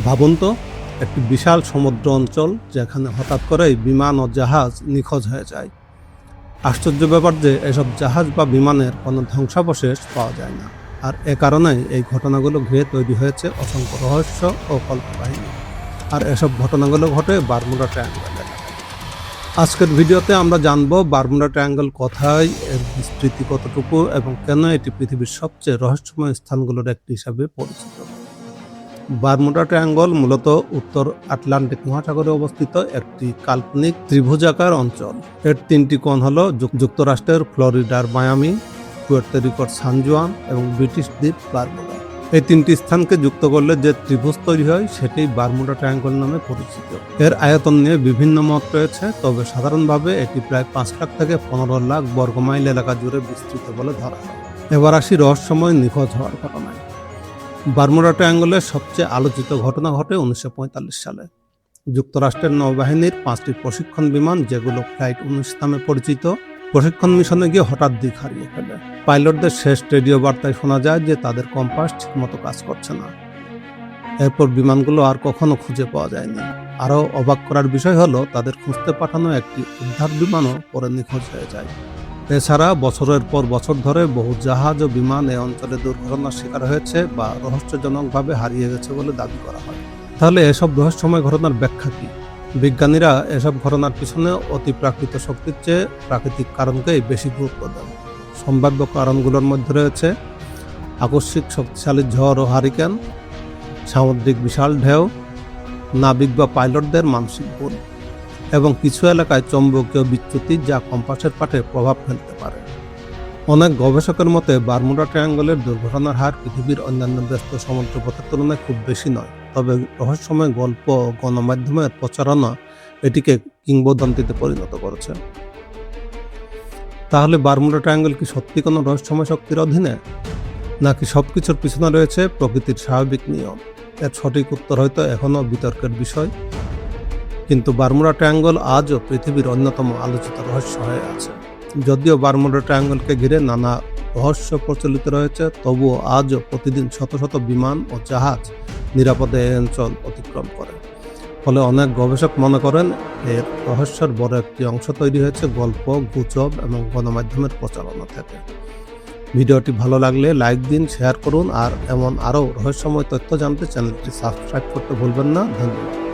ভাবুন তো, একটি বিশাল সমুদ্র অঞ্চল যেখানে হঠাৎ করেই বিমান ও জাহাজ নিখোঁজ হয়ে যায়। আশ্চর্য ব্যাপার যে এসব জাহাজ বা বিমানের কোনো ধ্বংসাবশেষ পাওয়া যায় না। আর এ কারণেই এই ঘটনাগুলো ঘিরে তৈরি হয়েছে অসংখ্য রহস্য ও কল্পকাহিনী। আর এসব ঘটনাগুলো ঘটে বারমুডা ট্রায়াঙ্গলে। আজকের ভিডিওতে আমরা জানবো বারমুডা ট্রায়াঙ্গল কোথায়, এর বিস্তৃতি কতটুকু এবং কেন এটি পৃথিবীর সবচেয়ে রহস্যময় স্থানগুলোর একটি হিসাবে পরিচিত। বারমুডা ট্রায়াঙ্গল মূলত উত্তর আটলান্টিক মহাসাগরে অবস্থিত একটি কাল্পনিক ত্রিভুজাকার অঞ্চল। এর তিনটি কোণ হল যুক্তরাষ্ট্রের ফ্লোরিডার মায়ামি, পুয়ের্তো রিকোর সান জুয়ান এবং ব্রিটিশ দ্বীপ বারমুডা। এই তিনটি স্থানকে যুক্ত করলে যে ত্রিভুজ তৈরি হয় সেটি বারমুডা ট্রায়াঙ্গল নামে পরিচিত। এর আয়তন নিয়ে বিভিন্ন মত রয়েছে, তবে সাধারণভাবে এটি প্রায় 5 লাখ থেকে 15 লাখ বর্গমাইল এলাকা জুড়ে বিস্তৃত বলে ধরা হয়। এবার আসি রহস্যময় নিখোঁজ হওয়ার ঘটনায়। বারমুডা ট্রায়াঙ্গলের সবচেয়ে আলোচিত ঘটনা ঘটে 1945 সালে। যুক্তরাষ্ট্রের নৌবাহিনীর 5টি প্রশিক্ষণ বিমান, যেগুলো ফ্লাইট 19 নামে পরিচিত, প্রশিক্ষণ মিশনে গিয়ে হঠাৎ দিক হারিয়ে ফেলে। পাইলটদের শেষ রেডিও বার্তায় শোনা যায় যে তাদের কম্পাস ঠিকমতো কাজ করছে না। এরপর বিমানগুলো আর কখনো খুঁজে পাওয়া যায়নি। আরও অবাক করার বিষয় হলো, তাদের খুঁজতে পাঠানো একটি উদ্ধার বিমানও পরে নিখোঁজ হয়ে যায়। এছাড়া বছরের পর বছর ধরে বহু জাহাজ ও বিমান এই অঞ্চলে দুর্ঘটনার শিকার হয়েছে বা রহস্যজনকভাবে হারিয়ে গেছে বলে দাবি করা হয়। তাহলে এসব রহস্যময় ঘটনার ব্যাখ্যা কি? বিজ্ঞানীরা এসব ঘটনার পিছনে অতিপ্রাকৃত শক্তির চেয়ে প্রাকৃতিক কারণকেই বেশি গুরুত্ব দেন। সম্ভাব্য কারণগুলোর মধ্যে রয়েছে আকস্মিক শক্তিশালী ঝড় ও হারিকেন, সামুদ্রিক বিশাল ঢেউ, নাবিক বা পাইলটদের মানসিক ভুল এবং কিছু এলাকায় চৌম্বকীয় বিচ্যুতি যা কম্পাসের পাঠে প্রভাব ফেলতে পারে। অনেক গবেষকের মতে বারমুডা ট্রায়াঙ্গলের দুর্ঘটনার হার পৃথিবীর অন্যান্য ব্যস্ত সমুদ্রপথের তুলনায় খুব বেশি নয়, তবে রহস্যময় গল্প ও গণমাধ্যমের প্রচারণা এটিকে কিংবদন্তিতে পরিণত করেছে। তাহলে বারমুডা ট্রায়াঙ্গল কি সত্যি কোনো রহস্যময় শক্তির অধীনে, নাকি সবকিছুর পিছনে রয়েছে প্রকৃতির স্বাভাবিক নিয়ম? এর সঠিক উত্তর হয়তো এখনও বিতর্কের বিষয়, কিন্তু বারমুডা ট্রায়াঙ্গল আজও পৃথিবীর অন্যতম আলোচিত রহস্য হয়ে আছে। যদিও বারমুডা ট্রায়াঙ্গলকে ঘিরে নানা রহস্য প্রচলিত রয়েছে, তবুও আজও প্রতিদিন শত শত বিমান ও জাহাজ নিরাপদে এই অঞ্চল অতিক্রম করে। ফলে অনেক গবেষক মনে করেন এর রহস্যের বড় একটি অংশ তৈরি হয়েছে গল্প, গুজব এবং গণমাধ্যমের প্রচারণা থেকে। ভিডিওটি ভালো লাগলে লাইক দিন, শেয়ার করুন, আর এমন আরও রহস্যময় তথ্য জানতে চ্যানেলটি সাবস্ক্রাইব করতে ভুলবেন না। ধন্যবাদ।